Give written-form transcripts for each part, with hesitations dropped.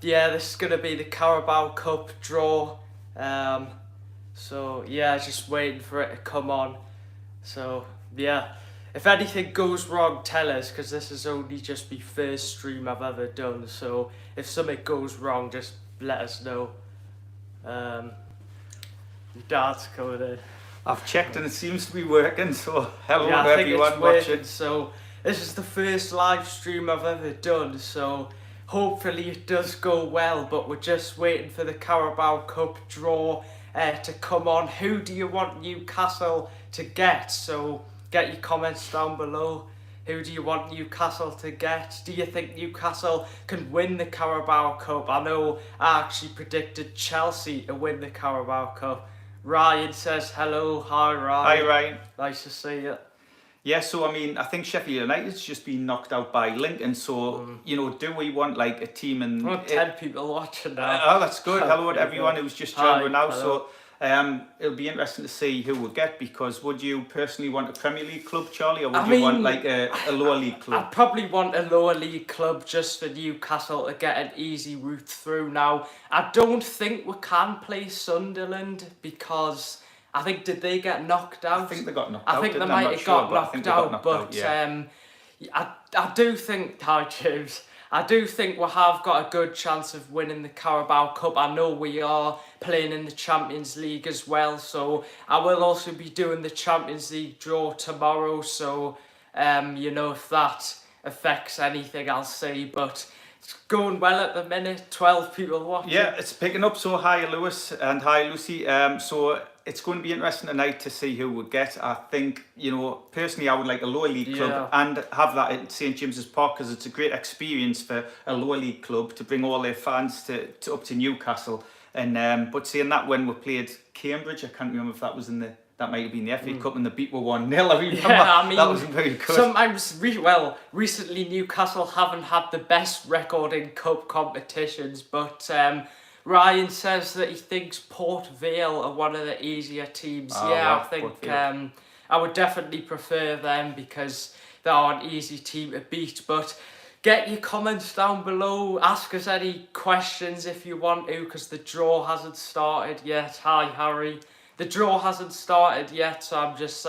Yeah, this is going to be the Carabao Cup draw. Um, so, yeah, just waiting for it to come on. So, yeah, if anything goes wrong, tell us, because this is only just my first stream I've ever done. So, if something goes wrong, just let us know. Um, Dad's coming in. I've checked and it seems to be working, so hello Yeah, to I think it's everyone working. watching. So, this is the first live stream I've ever done. So, hopefully it does go well. But we're just waiting for the Carabao Cup draw to come on. Who do you want Newcastle to get? So, get your comments down below. Who do you want Newcastle to get? Do you think Newcastle can win the Carabao Cup? I know I actually predicted Chelsea to win the Carabao Cup. Ryan says hello. Hi, Ryan. Hi Ryan. Nice to see you. Yeah, so I mean, I think Sheffield United's just been knocked out by Lincoln. So do we want like a team and? Well, 10 people watching now. Oh, that's good. Hello to everyone who's just joined now. Hello. So it'll be interesting to see who we'll get, because would you personally want a Premier League club, Charlie, or would you want like a lower league club? I'd probably want a lower league club just for Newcastle to get an easy route through. Now, I don't think we can play Sunderland because I think, did they get knocked out? I think they got knocked out. I think they didn't might I'm have sure, got but I think they knocked got out, knocked but out, yeah. I do think, hi James, I do think we have got a good chance of winning the Carabao Cup. I know we are playing in the Champions League as well, so I will also be doing the Champions League draw tomorrow, so if that affects anything, I'll see, but it's going well at the minute. 12 people watching. Yeah, it's picking up. So hi Lewis and hi Lucy. So it's going to be interesting tonight to see who we get. I think, personally I would like a lower league club and have that at St James's Park, because it's a great experience for a lower league club to bring all their fans to up to Newcastle. And but seeing that when we played Cambridge, I can't remember if that was that might have been the FA Cup, and the beat were 1-0. I remember that wasn't very good. Sometimes, recently Newcastle haven't had the best record in cup competitions, but Ryan says that he thinks Port Vale are one of the easier teams. I think I would definitely prefer them because they are an easy team to beat. But get your comments down below. Ask us any questions if you want to, because the draw hasn't started yet. Hi, Harry. The draw hasn't started yet, so I'm just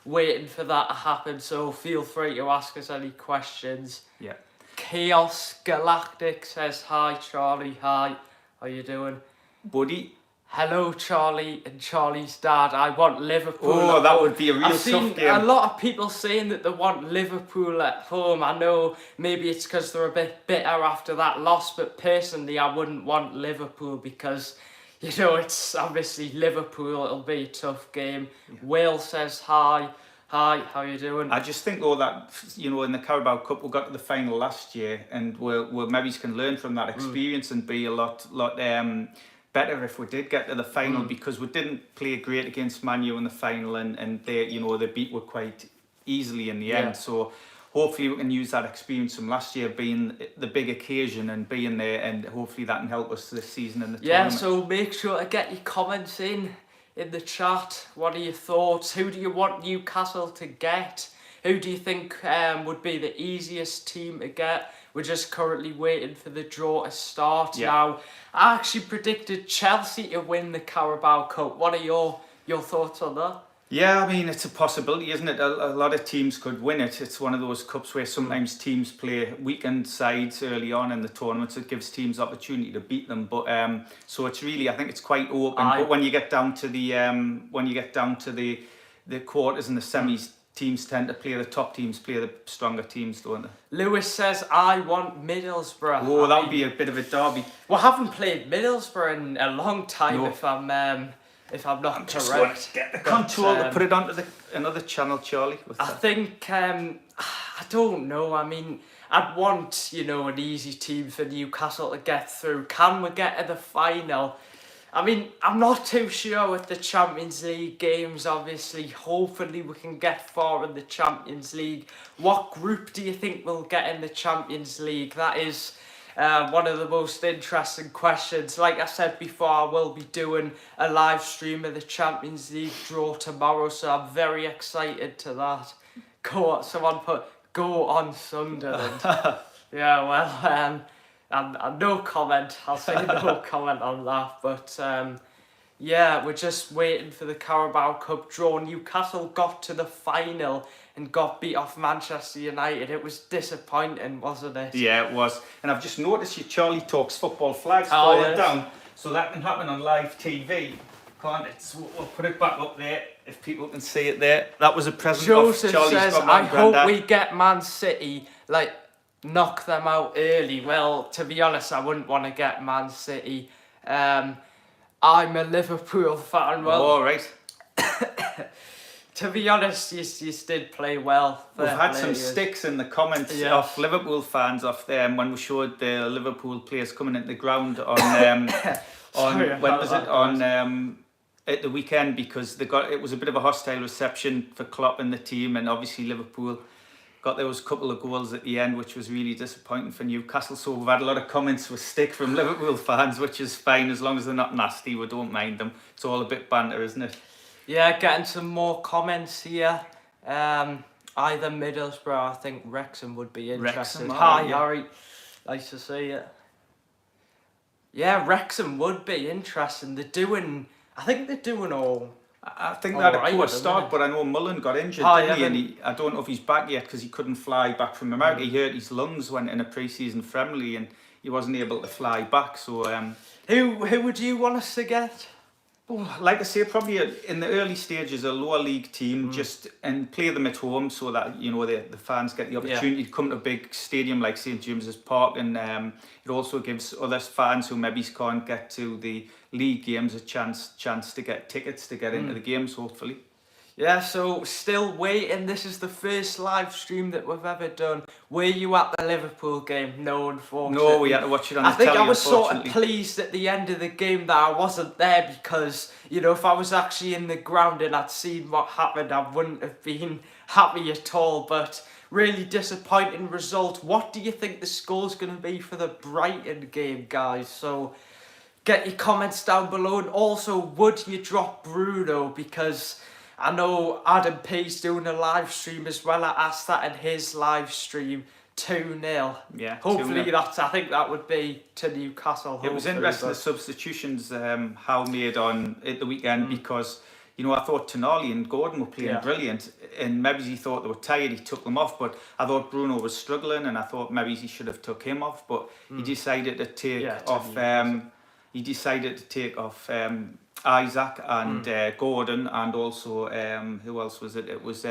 waiting for that to happen. So feel free to ask us any questions. Yeah. Chaos Galactic says hi, Charlie. Hi, how you doing, buddy? Hello, Charlie and Charlie's dad. I want Liverpool. Oh, that would be a real tough game. I've seen a lot of people saying that they want Liverpool at home. I know maybe it's because they're a bit bitter after that loss, but personally, I wouldn't want Liverpool because, it's obviously Liverpool. It'll be a tough game. Yeah. Will says hi. Hi, how you doing? I just think, though, that, in the Carabao Cup, we got to the final last year, and we maybe can learn from that experience and be a lot better if we did get to the final, because we didn't play great against Man U in the final, and they, they beat we quite easily in the end. So hopefully we can use that experience from last year being the big occasion and being there, and hopefully that can help us this season in the tournament. So make sure to get your comments in the chat. What are your thoughts? Who do you want Newcastle to get? Who do you think would be the easiest team to get? We're just currently waiting for the draw to start now. I actually predicted Chelsea to win the Carabao Cup. What are your thoughts on that? Yeah, I mean, it's a possibility, isn't it? A lot of teams could win it. It's one of those cups where sometimes teams play weekend sides early on in the tournament. It gives teams opportunity to beat them. But so it's really, I think it's quite open. But when you get down to the the quarters and the semis, teams tend to play, the top teams play the stronger teams, don't they? Lewis says, I want Middlesbrough. Oh, that would be a bit of a derby. We haven't played Middlesbrough in a long time, if I'm not correct. Get the control to put it onto another channel, Charlie. I think, I don't know. I mean, I'd want, an easy team for Newcastle to get through. Can we get to the final? I mean, I'm not too sure with the Champions League games, obviously. Hopefully we can get far in the Champions League. What group do you think we'll get in the Champions League? That is one of the most interesting questions. Like I said before, I will be doing a live stream of the Champions League draw tomorrow, so I'm very excited to that. Someone put, go on Sunderland. Yeah, well, And no comment. I'll say no comment on that. But yeah, we're just waiting for the Carabao Cup draw. Newcastle got to the final and got beat off Manchester United. It was disappointing, wasn't it? Yeah, it was. And I've just noticed your Charlie Talks football flags falling down, so that can happen on live TV. Can't it? So we'll put it back up there if people can see it there. That was a present Joseph of Charlie's says, from I my hope granddad. we get Man City, like, knock them out early. Well, to be honest, I wouldn't want to get Man City. I'm a Liverpool fan. Well, All right. to be honest, you did play well. We've had some sticks in the comments of Liverpool fans off there when we showed the Liverpool players coming into the ground on at the weekend, because it was a bit of a hostile reception for Klopp and the team, and obviously Liverpool got those couple of goals at the end, which was really disappointing for Newcastle. So we've had a lot of comments with stick from Liverpool fans, which is fine as long as they're not nasty. We don't mind them. It's all a bit banter, isn't it? Yeah, getting some more comments here. Either Middlesbrough, I think Wrexham would be interested. Hi, Harry. Nice to see you. Yeah, Wrexham would be interesting. I think they're doing all. I think they had a poor start, but I know Mullen got injured, didn't he? And I don't know if he's back yet because he couldn't fly back from America. He hurt his lungs when in a pre-season friendly, and he wasn't able to fly back. So, who would you want us to get? Oh, like I say, probably in the early stages, a lower league team, and play them at home so that the fans get the opportunity to come to a big stadium like St James's Park, and it also gives other fans who maybe can't get to the league games a chance to get tickets to get into the games, hopefully. Yeah, so still waiting. This is the first live stream that we've ever done. Were you at the Liverpool game? No, unfortunately. No, we had to watch it on the telly. I think I was sort of pleased at the end of the game that I wasn't there, because, if I was actually in the ground and I'd seen what happened, I wouldn't have been happy at all. But really disappointing result. What do you think the score's going to be for the Brighton game, guys? So get your comments down below. And also, would you drop Bruno? Because I know Adam P's doing a live stream as well. I asked that in his live stream. 2-0. Yeah. Hopefully 2-0. I think that would be to Newcastle. It was interesting the substitutions Howe made on at the weekend, because I thought Tonali and Gordon were playing brilliant, and maybe he thought they were tired, he took them off, but I thought Bruno was struggling, and I thought maybe he should have took him off, but he decided to take off. He decided to take off Isaac and Gordon, and also who else was it? It was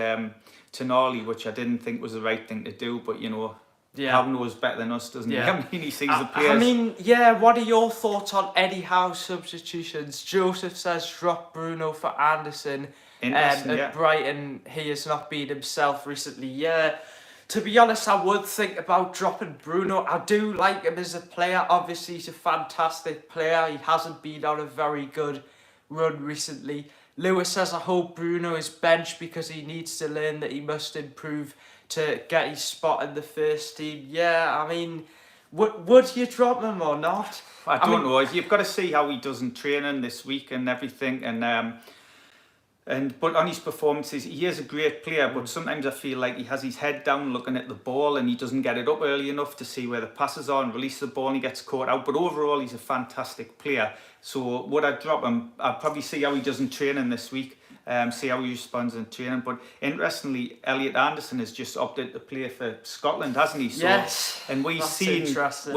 Tonali, which I didn't think was the right thing to do, but Howe knows better than us, doesn't he? I mean, he sees the players. What are your thoughts on Eddie Howe's substitutions? Joseph says drop Bruno for Anderson. At Brighton, he has not been himself recently. Yeah, to be honest, I would think about dropping Bruno. I do like him as a player. Obviously, he's a fantastic player. He hasn't been on a very good run recently. Lewis says, I hope Bruno is benched because he needs to learn that he must improve to get his spot in the first team. Yeah, I mean, would you drop him or not? I don't know. You've got to see how he does in training this week and everything. But on his performances, he is a great player, but sometimes I feel like he has his head down looking at the ball and he doesn't get it up early enough to see where the passes are and release the ball, and he gets caught out. But overall, he's a fantastic player. So would I drop him? I'd probably see how he does in training this week, see how he responds in training. But interestingly, Elliot Anderson has just opted to play for Scotland, hasn't he? So, yes. And we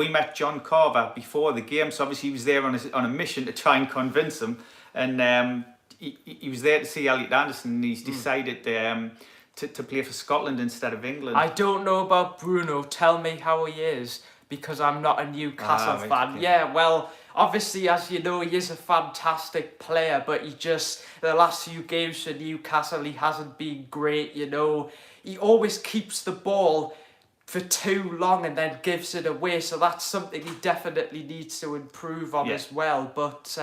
met John Carver before the game, so obviously he was there on a mission to try and convince him. And he was there to see Elliot Anderson, and he's decided to play for Scotland instead of England. I don't know about Bruno. Tell me how he is, because I'm not a Newcastle fan. Okay. Yeah, well, obviously, as you know, he is a fantastic player, but the last few games for Newcastle, he hasn't been great, He always keeps the ball for too long and then gives it away, so that's something he definitely needs to improve on as well. But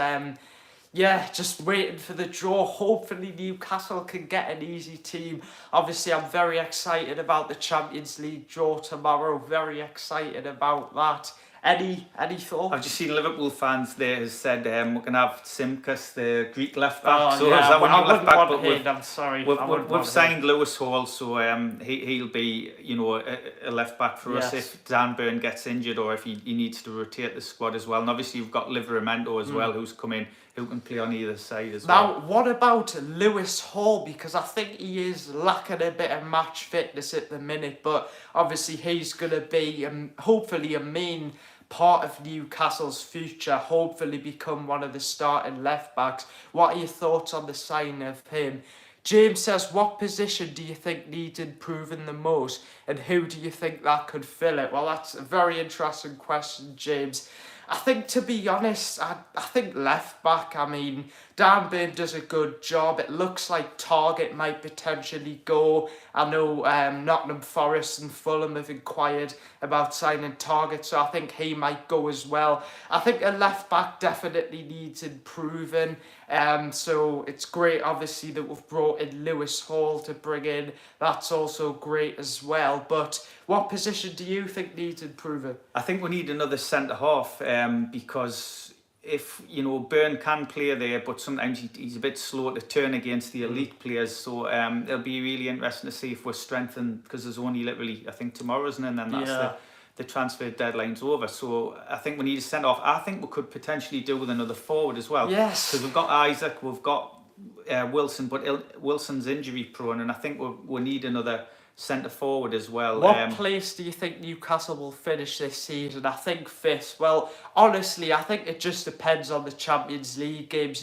just waiting for the draw. Hopefully Newcastle can get an easy team. Obviously, I'm very excited about the Champions League draw tomorrow. Very excited about that. Any I've thoughts? just seen Liverpool fans there has said we're going to have Simkas, the Greek left back. Oh So yeah, is that when I you left wouldn't back? want But him. I'm sorry. I wouldn't we've want signed him. Lewis Hall, so he'll be a left back for us Yes. if Dan Burn gets injured or if he needs to rotate the squad as well. And obviously you've got Livermento as well, who's come in, who can play on either side as well. Now, what about Lewis Hall? Because I think he is lacking a bit of match fitness at the minute, but obviously he's going to be hopefully a main part of Newcastle's future, hopefully become one of the starting left backs. What are your thoughts on the sign of him? James says, what position do you think needs improving the most, and who do you think that could fill it? Well, that's a very interesting question, James. I think, to be honest, I think left back. I mean, Dan Burn does a good job. It looks like Target might potentially go. I know Nottingham Forest and Fulham have inquired about signing Target, so I think he might go as well. I think a left back definitely needs improving. So it's great, obviously, that we've brought in Lewis Hall to bring in. That's also great as well. But what position do you think needs improving? I think we need another centre half because if Byrne can play there, but sometimes he's a bit slow to turn against the elite players. So it'll be really interesting to see if we're strengthened, because there's only literally, I think, tomorrow, isn't it? And then that's the transfer deadline's over. So I think we need a centre half. I think we could potentially do with another forward as well. Yes, because we've got Isaac, we've got Wilson, but Wilson's injury prone, and I think we need another centre forward as well. What place do you think Newcastle will finish this season? I think fifth. Well, honestly, I think it just depends on the Champions League games,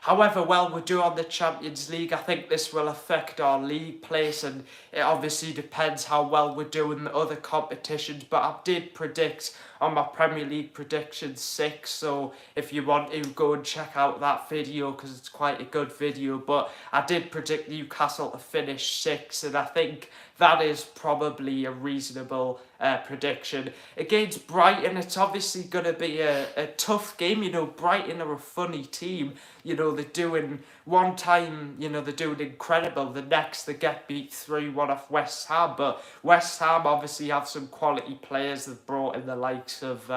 However well we do on the Champions League, I think this will affect our league place, and it obviously depends how well we do in the other competitions. But I did predict on my Premier League prediction 6, so if you want to, go and check out that video because it's quite a good video. But I did predict Newcastle to finish 6, and I think that is probably a reasonable prediction. Against Brighton, it's obviously going to be a tough game. Brighton are a funny team. They're doing one time, they're doing incredible. The next, they get beat 3-1 off West Ham. But West Ham obviously have some quality players. They've brought in the likes of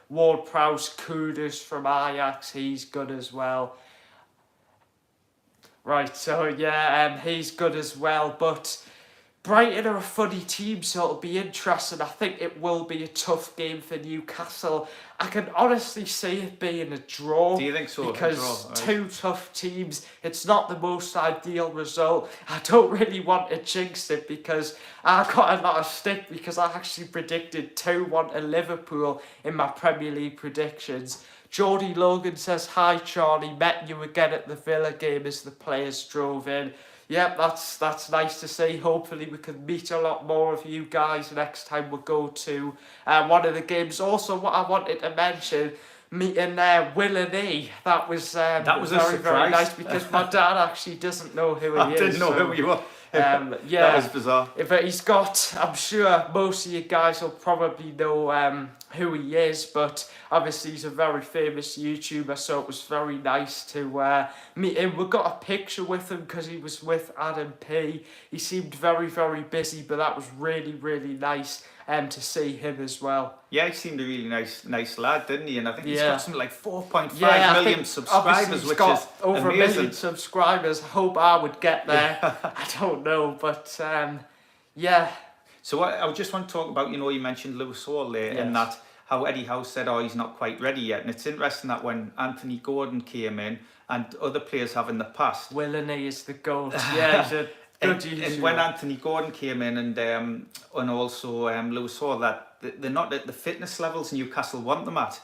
Ward-Prowse, Kudus from Ajax. He's good as well. Right, so yeah, he's good as well. But Brighton are a funny team, so it'll be interesting. I think it will be a tough game for Newcastle. I can honestly see it being a draw. Do you think so? Because two tough teams, it's not the most ideal result. I don't really want to jinx it because I got a lot of stick because I actually predicted 2-1 to Liverpool in my Premier League predictions. Geordie Logan says, "Hi Charlie, met you again at the Villa game as the players drove in." Yep, that's nice to see. Hopefully we can meet a lot more of you guys next time we go to one of the games. Also, what I wanted to mention, meeting Will and E, that was a very, surprise. very nice because my dad actually doesn't know who he is. I didn't know who he was. Yeah, that was bizarre. But he's got, I'm sure most of you guys will probably know who he is, but obviously he's a very famous YouTuber, so it was very nice to meet him. We got a picture with him because he was with Adam P. He seemed very, very busy, but that was really, really nice to see him as well. Yeah, he seemed a really nice lad, didn't he? And I think he's got something like 4.5 million subscribers, which is over amazing. 1 million subscribers. I hope I would get there. I don't know, but yeah. So I just want to talk about, you mentioned Lewis Hall there, and that how Eddie Howe said, he's not quite ready yet. And it's interesting that when Anthony Gordon came in, and other players have in the past. Willany is the GOAT. Yeah, he's a good and when Anthony Gordon came in and also Lewis Hall, that they're not at the fitness levels Newcastle want them at.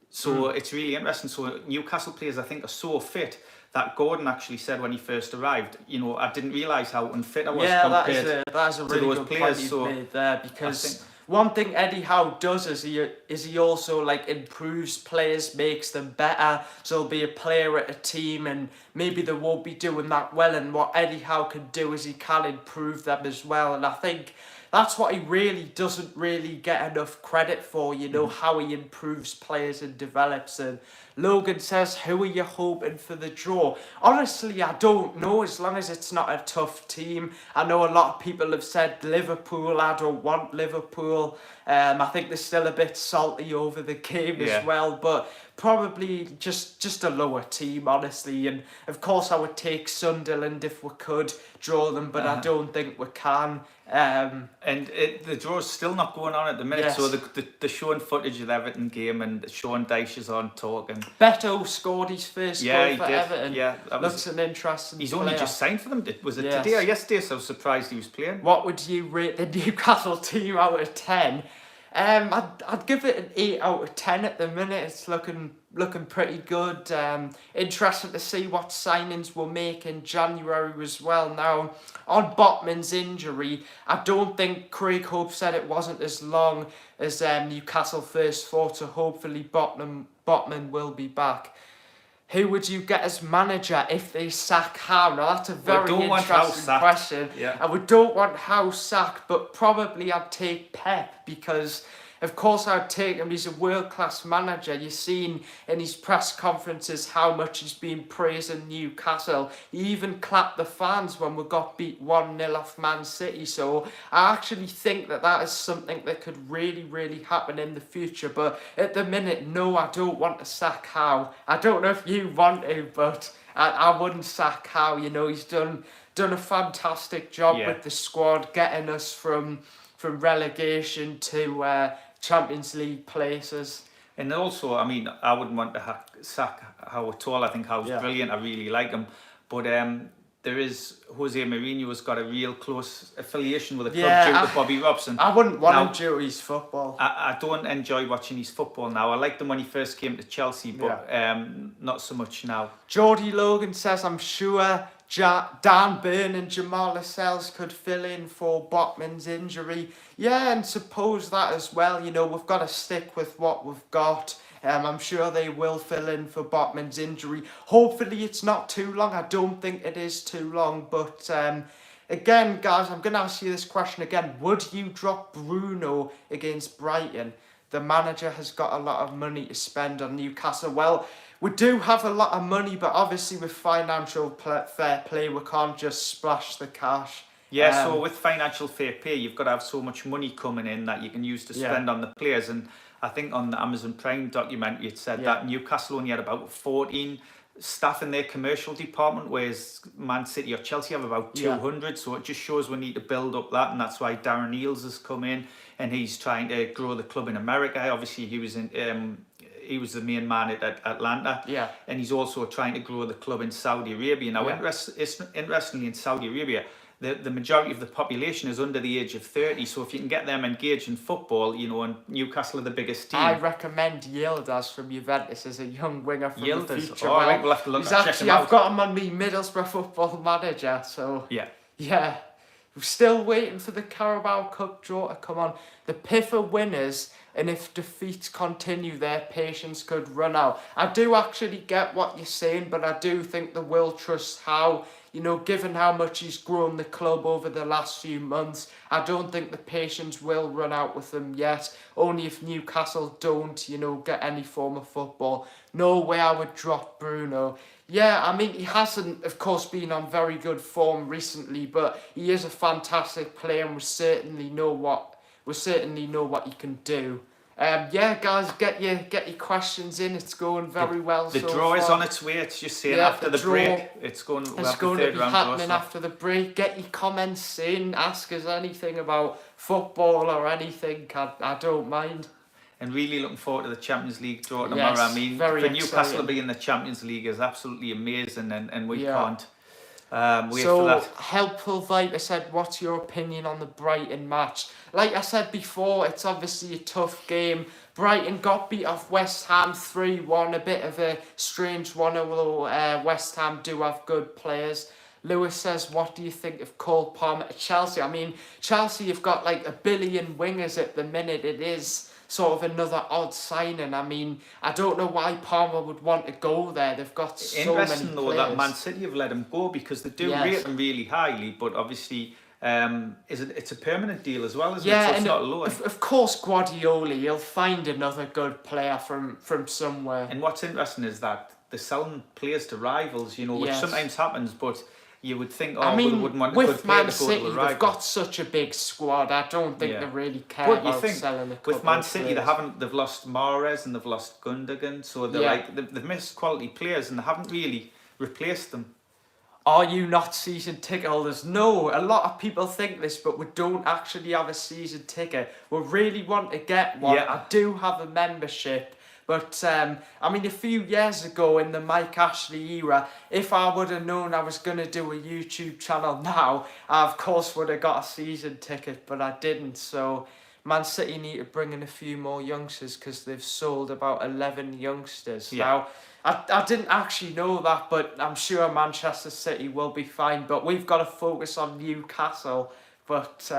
So it's really interesting. So Newcastle players, I think, are so fit that Gordon actually said when he first arrived, I didn't realise how unfit I was compared that is a really those good players. point you've made there, because one thing Eddie Howe does is he also improves players, makes them better. So there'll be a player at a team and maybe they won't be doing that well, and what Eddie Howe can do is he can improve them as well. And I think that's what he really doesn't really get enough credit for, how he improves players and develops. And Logan says, who are you hoping for the draw? Honestly, I don't know, as long as it's not a tough team. I know a lot of people have said Liverpool. I don't want Liverpool. I think they're still a bit salty over the game as well, but probably just a lower team, honestly. And of course, I would take Sunderland if we could draw them, but I don't think we can. And the draw's still not going on at the minute, so they're showing footage of the Everton game, and Sean Dyche is on talking. Beto scored his first goal for Everton. Yeah, looks an interesting He's player. only just signed for them. Was it today or yesterday? So I was surprised he was playing. What would you rate the Newcastle team out of 10? I'd give it an 8 out of 10 at the minute. It's looking pretty good. Interested to see what signings we'll make in January as well. Now, on Botman's injury, I don't think Craig Hope said it wasn't as long as Newcastle first thought, so hopefully Botman will be back. Who would you get as manager if they sack Howe? Now, that's a very interesting question. Yeah. And we don't want Howe sacked, but probably I'd take Pep, because of course I'd take him. He's a world-class manager. You've seen in his press conferences how much he's been praising Newcastle. He even clapped the fans when we got beat 1-0 off Man City. So I actually think that is something that could really, really happen in the future. But at the minute, no, I don't want to sack Howe. I don't know if you want to, but I wouldn't sack Howe. You know, he's done a fantastic job with the squad, getting us from relegation to Champions League places. And also, I mean, I wouldn't want to sack Howe at all. I think Howe's brilliant. I really like him. But there is Jose Mourinho has got a real close affiliation with the club due to Bobby Robson. I wouldn't want him due to his football. I don't enjoy watching his football now. I liked him when he first came to Chelsea, but not so much now. Geordie Logan says, I'm sure Dan Burn and Jamal Lascelles could fill in for Botman's injury. Yeah, and suppose that as well. You know, we've got to stick with what we've got. I'm sure they will fill in for Botman's injury. Hopefully it's not too long. I don't think it is too long. But again, guys, I'm going to ask you this question again. Would you drop Bruno against Brighton? The manager has got a lot of money to spend on Newcastle. Well, we do have a lot of money, but obviously with financial fair play, we can't just splash the cash. Yeah, so with financial fair play, you've got to have so much money coming in that you can use to spend on the players. And I think on the Amazon Prime documentary, it said that Newcastle only had about 14 staff in their commercial department, whereas Man City or Chelsea have about 200. So it just shows we need to build up that, and that's why Darren Eales has come in, and he's trying to grow the club in America. Obviously, he was the main man at Atlanta. Yeah. And he's also trying to grow the club in Saudi Arabia. Now, interestingly, in Saudi Arabia, the majority of the population is under the age of 30. So if you can get them engaged in football, you know, and Newcastle are the biggest team. I recommend Yildiz from Juventus as a young winger from the future. All right, we'll have to look at check him I've got him on me Middlesbrough Football Manager. So yeah. We're still waiting for the Carabao Cup draw to come on. The PIFA winners, and if defeats continue, their patience could run out. I do actually get what you're saying, but I do think the will trust Howe. You know, given how much he's grown the club over the last few months, I don't think the patience will run out with them yet. Only if Newcastle don't, you know, get any form of football. No way I would drop Bruno. Yeah, I mean, he hasn't, of course, been on very good form recently, but he is a fantastic player, and we certainly know what he can do. Yeah, guys, get your questions in. It's going very well so far. The draw is on its way. It's just saying after the break. It's going to be happening after the break. Get your comments in. Ask us anything about football or anything. I don't mind. And really looking forward to the Champions League draw tomorrow. I mean, for Newcastle to be in the Champions League is absolutely amazing, and we can't wait for that. Helpful Viper said, what's your opinion on the Brighton match? Like I said before, it's obviously a tough game. Brighton got beat off West Ham 3-1, a bit of a strange one, although West Ham do have good players. Lewis says, what do you think of Cole Palmer at Chelsea? I mean, Chelsea have got like 1 billion wingers at the minute. It is sort of another odd signing. I mean, I don't know why Palmer would want to go there. They've got so many players. Interesting though that Man City have let him go, because they do rate him really highly, but obviously it's a permanent deal as well, isn't it? So it's not a loan. Of course, Guardiola, he'll find another good player from somewhere. And what's interesting is that they're selling players to rivals, you know, which sometimes happens, but you would think, I well, mean, they wouldn't want a good with player Man to go to City, a they've rival. got such a big squad. I don't think they really care But you about think selling a couple with Man of City, players. they've lost Mahrez and they've lost Gundogan, so they've missed quality players and they haven't really replaced them. Are you not season ticket holders? No, a lot of people think this, but we don't actually have a season ticket. We really want to get one. Yeah. I do have a membership, but I mean, a few years ago in the Mike Ashley era, if I would have known I was going to do a YouTube channel now, I of course would have got a season ticket, but I didn't. So Man City need to bring in a few more youngsters because they've sold about 11 youngsters. Yeah. Now, I didn't actually know that, but I'm sure Manchester City will be fine. But we've got to focus on Newcastle. But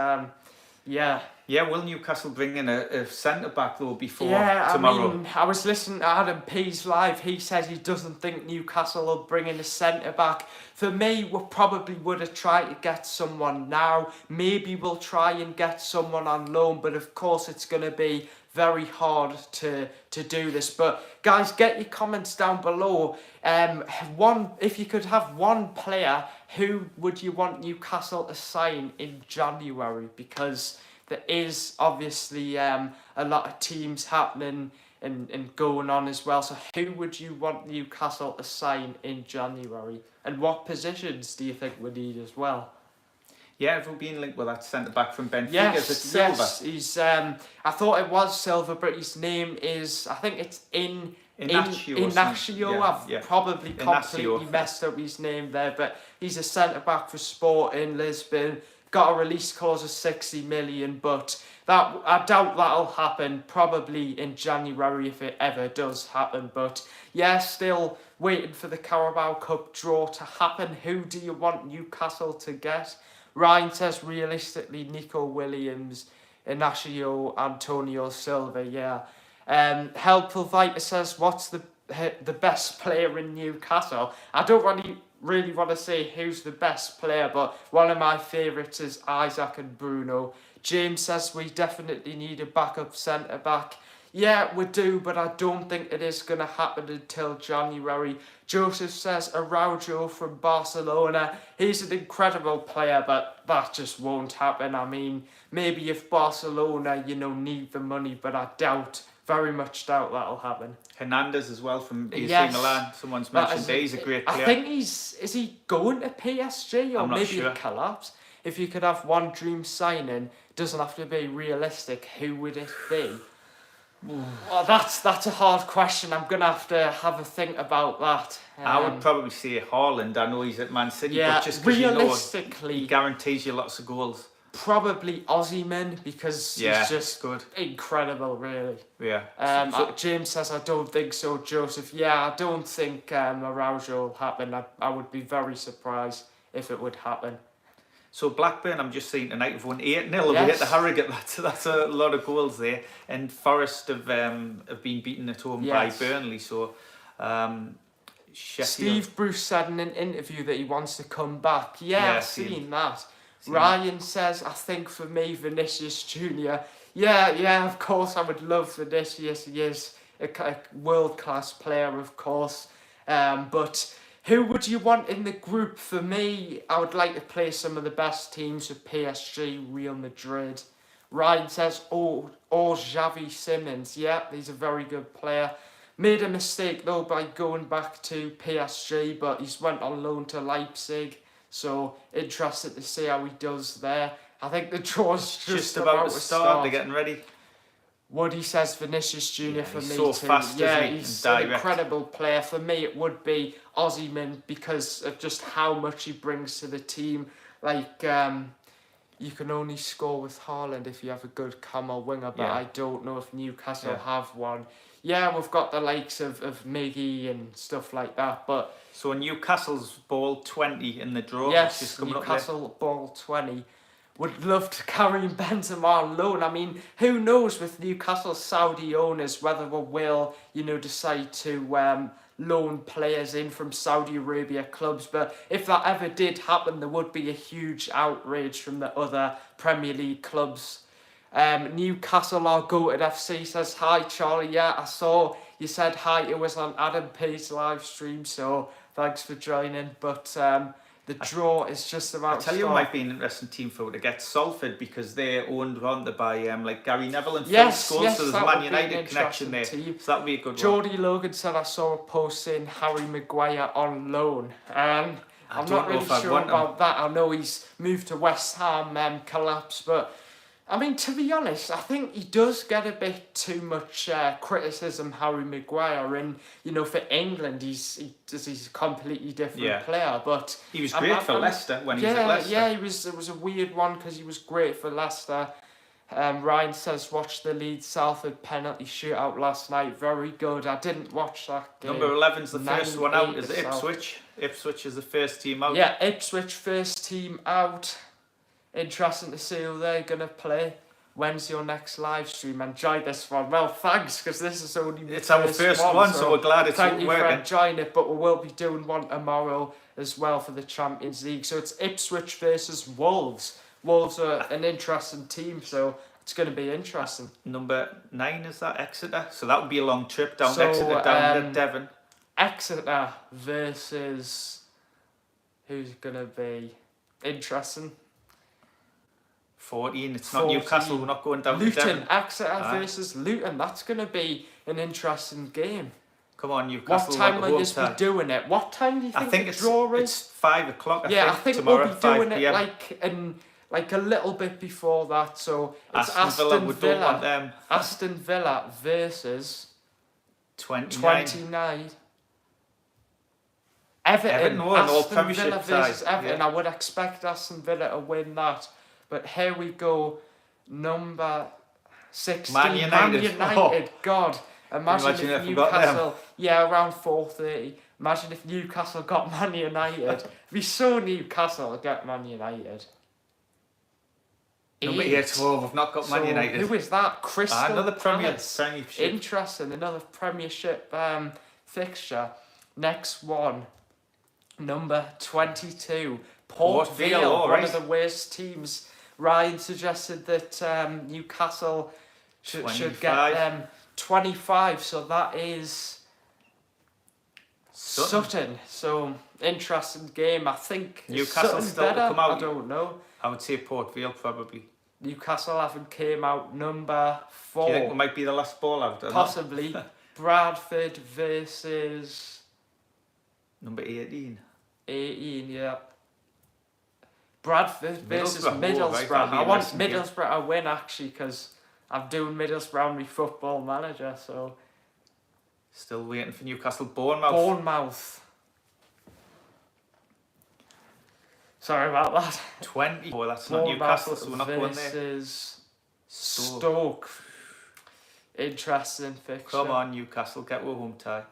yeah. Yeah, will Newcastle bring in a centre-back though before Yeah, tomorrow? I mean, I was listening to Adam P's live. He says he doesn't think Newcastle will bring in a centre-back. For me, we probably would have tried to get someone now. Maybe we'll try and get someone on loan, but of course it's going to be very hard to do this. But guys, get your comments down below. If you could have one player, who would you want Newcastle to sign in January? Because there is obviously a lot of teams happening and going on as well. So who would you want Newcastle to sign in January? And what positions do you think we need as well? Yeah, if we're being linked with that centre-back from Benfica, Yes, is it Silva? yes. He's, I thought it was Silva, but his name is, I think it's Inacio. I've probably completely messed up his name there, but he's a centre-back for Sporting Lisbon. Got a release clause of 60 million, but I doubt that'll happen. Probably in January if it ever does happen. But yeah, still waiting for the Carabao Cup draw to happen. Who do you want Newcastle to get? Ryan says realistically Nico Williams, Inacio, Antonio Silva. Yeah. Helpful Vita says what's the best player in Newcastle? I don't really want to say who's the best player, but one of my favourites is Isaac and Bruno. James says we definitely need a backup centre-back. Yeah, we do, but I don't think it is going to happen until January. Joseph says Araujo from Barcelona. He's an incredible player, but that just won't happen. I mean, maybe if Barcelona, need the money, but I very much doubt that'll happen. Hernandez as well from AC Milan. Someone's mentioned he's a great player. I think is he going to PSG or maybe sure. a collapse? If you could have one dream signing, doesn't have to be realistic, who would it be? Well, that's a hard question. I'm going to have a think about that. I would probably say Haaland. I know he's at Man City, yeah, but just because realistically, he guarantees you lots of goals. Probably Osimhen because he's just good. Incredible, really. Yeah. James says, I don't think so, Joseph. Yeah, I don't think Araujo will happen. I would be very surprised if it would happen. So Blackburn, I'm just seeing tonight, have won 8-0 away at the Harrogate. That's a lot of goals there. And Forest have been beaten at home by Burnley. So Sheffield. Steve Bruce said in an interview that he wants to come back. Yeah, I've seen that. Ryan says, I think for me, Vinicius Jr. Yeah, of course, I would love Vinicius. He is a world-class player, of course. But who would you want in the group? For me, I would like to play some of the best teams with PSG, Real Madrid. Ryan says, or Xavi Simons. Yeah, he's a very good player. Made a mistake, though, by going back to PSG, but he's went on loan to Leipzig. So, interested to see how he does there. I think the draw's just about to start. They're getting ready. Woody says Vinicius Jr. for me so too. Fast, he's an incredible player. For me, it would be Osimhen because of just how much he brings to the team. Like, you can only score with Haaland if you have a good camo winger, but I don't know if Newcastle have one. Yeah, we've got the likes of Miggy and stuff like that, but... So Newcastle's ball 20 in the draw. Yes, Newcastle ball 20. Would love to carry Benzema on loan. I mean, who knows with Newcastle's Saudi owners whether we will, decide to loan players in from Saudi Arabia clubs. But if that ever did happen, there would be a huge outrage from the other Premier League clubs. Newcastle are goated FC says, hi Charlie, yeah, I saw you said hi, it was on Adam P's live stream, so thanks for joining. But The draw is just about. I tell you, it might be an interesting team for to get Salford because they're owned on by like Gary Neville and Phil Scholes, so there's a Man United connection there. Team. So that would be a good one. Geordie Logan said I saw a post saying Harry Maguire on loan. I'm not really sure about that. I know he's moved to West Ham, collapsed, but I mean, to be honest, I think he does get a bit too much criticism, Harry Maguire, and for England, he's a completely different player. But he was great for Leicester when he was at Leicester. Yeah, it was a weird one because he was great for Leicester. Ryan says, watch the Leeds Salford penalty shootout last night. Very good. I didn't watch that game. Number 11's the first one out. Is Ipswich? Ipswich is the first team out. Yeah, Ipswich first team out. Interesting to see who they're going to play. When's your next live stream? Enjoy this one. Well, thanks, because this is only our first one, so we're glad it's thank you working. for enjoying it, but we will be doing one tomorrow as well for the Champions League. So it's Ipswich versus Wolves. Wolves are an interesting team, so it's going to be interesting. Number 9 is that Exeter, so that would be a long trip down Exeter down to Devon. Exeter versus who's going to be interesting? 14. It's not Newcastle. We're not going down to Devon. Luton, Exeter versus Luton. That's going to be an interesting game. Come on, Newcastle. What time will this be doing it? What time do you think the draw is? It's 5 o'clock. I think tomorrow, we'll be doing it like a little bit before that. So it's Aston Villa versus 29. Everton. Aston Villa versus Everton. I would expect Aston Villa to win that. But here we go, number 16, Man United. Oh. God, imagine if Newcastle, around 4:30. Imagine if Newcastle got Man United. We saw Newcastle get Man United. Number 12, we've not got Man United. Who is that? Crystal another Palace. Premiership. Interesting, another Premiership fixture. Next one, number 22, Port Vale, one of the worst teams. Ryan suggested that Newcastle should get 25, so that is Sutton. So, interesting game. I think Newcastle Sutton still better? to come out. I don't know. I would say Port Vale probably. Newcastle haven't came out number 4. Do you think it might be the last ball out? Possibly. Bradford versus number 18. 18, yeah. Bradford versus Middlesbrough. Right, I want Middlesbrough to win actually because I'm doing Middlesbrough on my Football Manager. So still waiting for Newcastle. Bournemouth. Sorry about that. 20. Oh, that's not Newcastle, so we're not going there. Versus Stoke. Interesting fixture. Come on, Newcastle, get your home tie.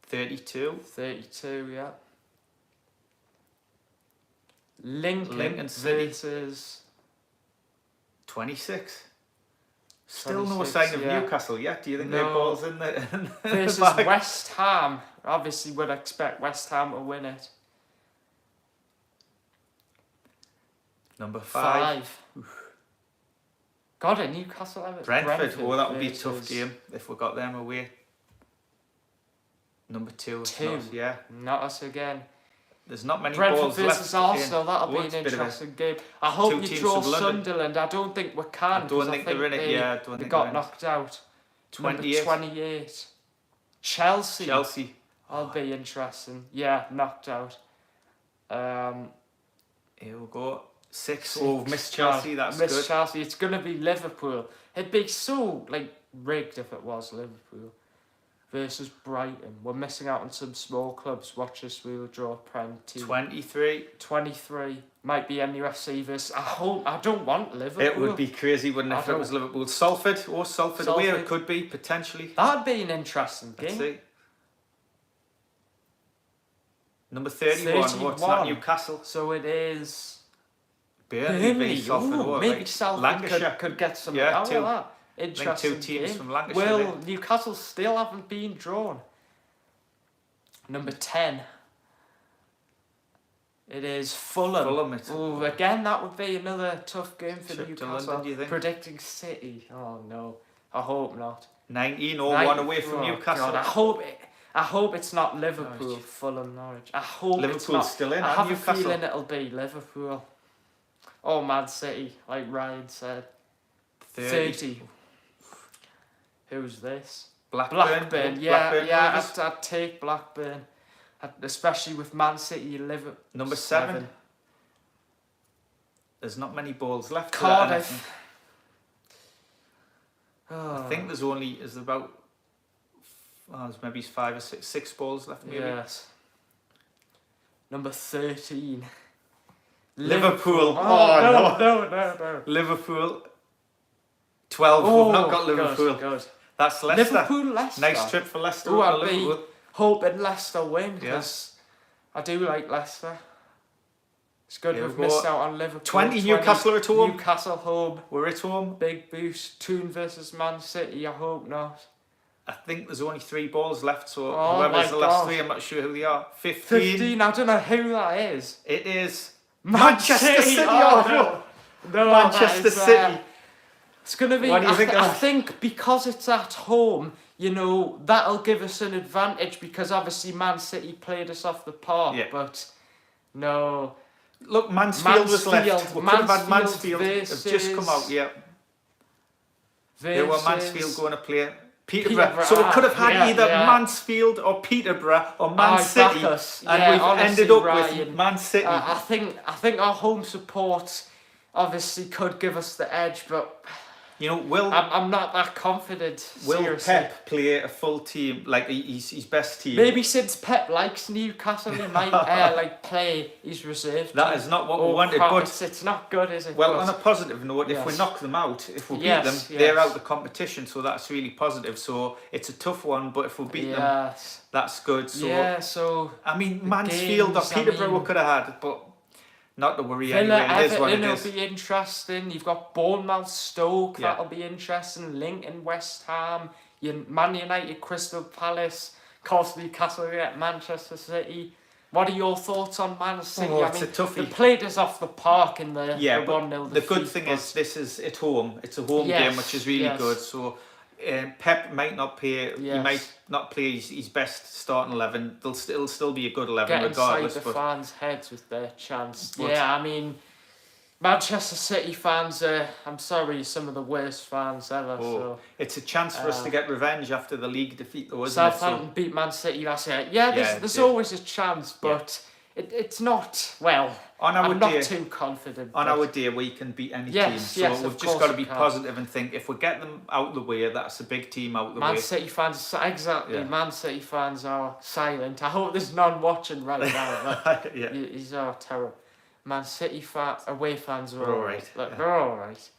32. 32, yeah. Lincoln versus 26. Still no sign of Newcastle yet. Do you think their ball's in the versus bag? West Ham? Obviously, would expect West Ham to win it. Number 5. God, a Newcastle Everton. Brentford. Oh, that would be a tough game if we got them away. Number 2. Not us again. There's not many Brentford balls versus left. Arsenal, that'll be an interesting game. I hope you draw Sunderland. I don't think we can. I don't think they're in it. They got knocked out. 28. Chelsea. I'll be interesting. Yeah, knocked out. Here we go. 6. Oh, missed Chelsea. That's good. Missed Chelsea. It's going to be Liverpool. It'd be so rigged if it was Liverpool versus Brighton. We're missing out on some small clubs. Watch us, we will draw a Prem team. 23. Might be NUFC versus... I don't want Liverpool. It would be crazy, wouldn't it, if it was Liverpool. Salford away, it could be, potentially. That'd be an interesting game. Let's see. Number 31. What's not Newcastle? So it is... Burnley. Salford. Maybe Salford could get some out of that. Interesting 2 teams game. from Lancashire. Well, Newcastle still haven't been drawn. Number 10. It is Fulham. Ooh, again, that would be another tough game for Newcastle. London, do you think? Predicting City. Oh no, I hope not. 19 or 1 away from Newcastle. God, I hope it's not Liverpool, Fulham, Norwich. I hope it's Liverpool's not. still in, I and have a Newcastle. feeling it'll be Liverpool. Or Man City, like Ryan said. 30. Who's this? Blackburn. Yeah, Blackburn yeah. Rovers. I'd take Blackburn, especially with Man City. Liverpool. Number 7. There's not many balls left. Cardiff. I think there's about there's maybe 5 or 6 balls left. Maybe. Yes. Number 13. Liverpool. Oh, no. Liverpool. 12. We've not got Liverpool. Good. That's Leicester. Leicester. Nice trip for Leicester. Oh, over I'd be Liverpool. hoping Leicester win because I do like Leicester. It's good Here we've we go. missed out on Liverpool. 20 Newcastle at home. Newcastle home. We're at home. Big boost. Toon versus Man City. I hope not. I think there's only 3 balls left, so Oh whoever's my the last God. 3, I'm not sure who they are. 15. 15. I don't know who that is. It is Man Manchester City. Oh, no, Manchester that is, City. It's going to be. What do you think I of- think because it's at home, you know, that'll give us an advantage because obviously Man City played us off the park. Yeah. But no. Look, Mansfield was left. We could have had Mansfield Mansfield. Have just come out, yeah. They were Mansfield going to play Peterborough. So we could have had either Mansfield or Peterborough or Man City. And we've ended up with Man City. I think our home support obviously could give us the edge, but You know, I'm not that confident. Will seriously. Pep play a full team, like his best team? Maybe since Pep likes Newcastle, he might like play his reserve. That team. is not what we wanted, crap, but it's not good, is it? well, But on a positive note, if we Yes. knock them out, if we beat Yes, them, they're yes. out of the competition, so that's really positive. So it's a tough one, but if we beat them, yes. that's good. So Yeah, so I mean, Mansfield or games, Peterborough we could have had, but not to worry Villa, anyway. It is what it Everton is. will be interesting. You've got Bournemouth, Stoke, Yeah. that'll be interesting. Lincoln, West Ham, Man United, Crystal Palace, of course Newcastle, Manchester City. What are your thoughts on Man City? Oh, I it's mean, a toughie. they played us off the park in the 1-0 the good defeat, thing but is this is at home. It's a home Yes, game, which is really yes. good. So Pep might not play. He Yes. might not play his best starting 11. It'll still be a good 11 get inside regardless. the But fans' heads with their chance. But- Yeah, I mean, Manchester City fans are, I'm sorry, some of the worst fans ever. So. it's a chance for us to get revenge after the league defeat, though, isn't it? Southampton beat Man City last year. Yeah, there's yeah. always a chance, but it's not, well, On our I'm not day- too confident. On but our day, we can beat any Yes, team. So yes, we've of just course got to we be can. positive and think if we get them out of the way, that's a big team out of the Man way. City fans, exactly, Yeah. Man City fans are silent. I hope there's none watching right now. But Yeah. these are terrible. Man City away fans are We're all alright. right, Look, yeah. they're alright.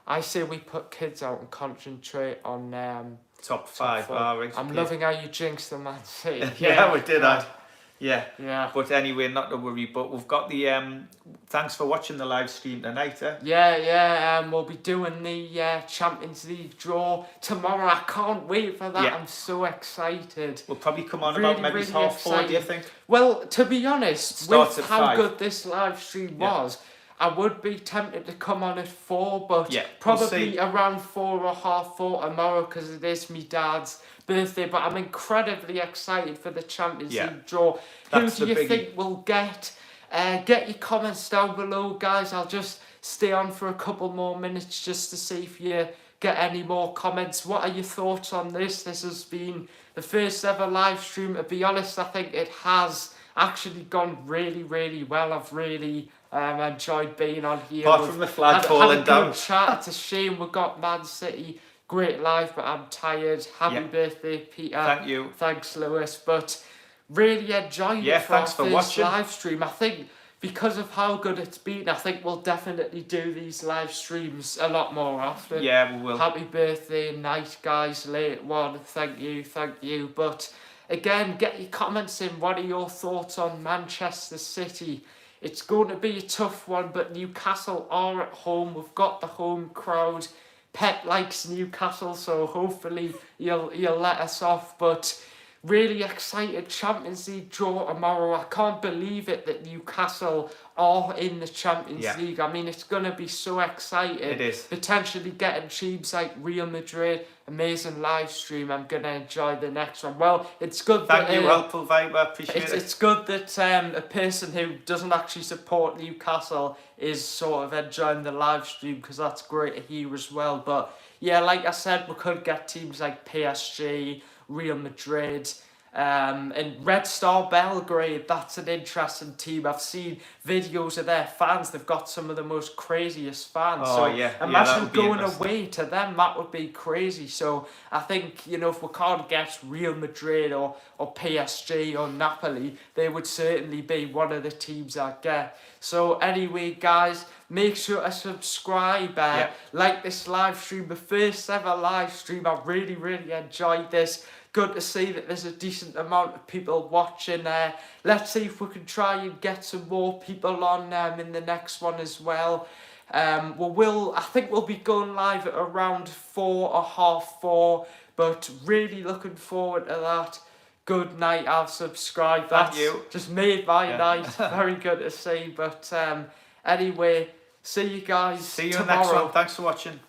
I say we put kids out and concentrate on Top 5. four. Right, I'm okay. loving how you jinxed the Man City. Yeah, we did God. that. Yeah. Yeah. But anyway, not to worry. But we've got the thanks for watching the live stream tonight. We'll be doing the Champions League draw tomorrow. I can't wait for that. Yeah. I'm so excited. We'll probably come on Really, about maybe really 4:30. Do you excited. think? Well, to be honest, Starts with at how 5. good this live stream Yeah. was, I would be tempted to come on at 4, but Yeah, we'll probably see. around 4 or half 4 tomorrow because it is my dad's birthday. But I'm incredibly excited for the Champions Yeah. League draw. That's Who do the you biggie. think will get? Get your comments down below, guys. I'll just stay on for a couple more minutes just to see if you get any more comments. What are your thoughts on this? This has been the first ever live stream. To be honest, I think it has actually gone really, really well. I've really enjoyed being on here. Apart We've from the flag had falling a down. good chat. It's a shame we got Man City. Great live, but I'm tired. Happy Yeah. birthday, Peter. Thank you. Thanks, Lewis. But really enjoyed Yeah, it for thanks our for first watching. live stream. I think because of how good it's been, I think we'll definitely do these live streams a lot more often. Yeah, we will. Happy birthday night, guys. Late one. Thank you. But again, get your comments in. What are your thoughts on Manchester City? It's going to be a tough one, but Newcastle are at home. We've got the home crowd. Pep likes Newcastle, so hopefully he'll let us off. But really excited. Champions League draw tomorrow. I can't believe it that Newcastle are in the Champions League. I mean, it's going to be so exciting. It is. Potentially getting teams like Real Madrid. Amazing live stream. I'm going to enjoy the next one. Well, it's good Thank you, helpful vibe. I appreciate it. It's good that a person who doesn't actually support Newcastle is sort of enjoying the live stream, because that's great to hear as well. But yeah, like I said, we could get teams like PSG, Real Madrid, and Red Star Belgrade. That's an interesting team. I've seen videos of their fans. They've got some of the most craziest fans. Oh, so yeah. imagine That would be going interesting. away to them. That would be crazy. So I think, you know, if we can't get Real Madrid or PSG or Napoli, they would certainly be one of the teams I get. So anyway, guys, make sure to subscribe. Like this live stream, the first ever live stream. I really, really enjoyed this. Good to see that there's a decent amount of people watching. Let's see if we can try and get some more people on in the next one as well. I think we'll be going live at around 4 or half 4, but really looking forward to that. Good night. I've subscribed. That's Thank you. just made my night. Very good to see. But anyway, see you guys See you tomorrow. next one. Thanks for watching.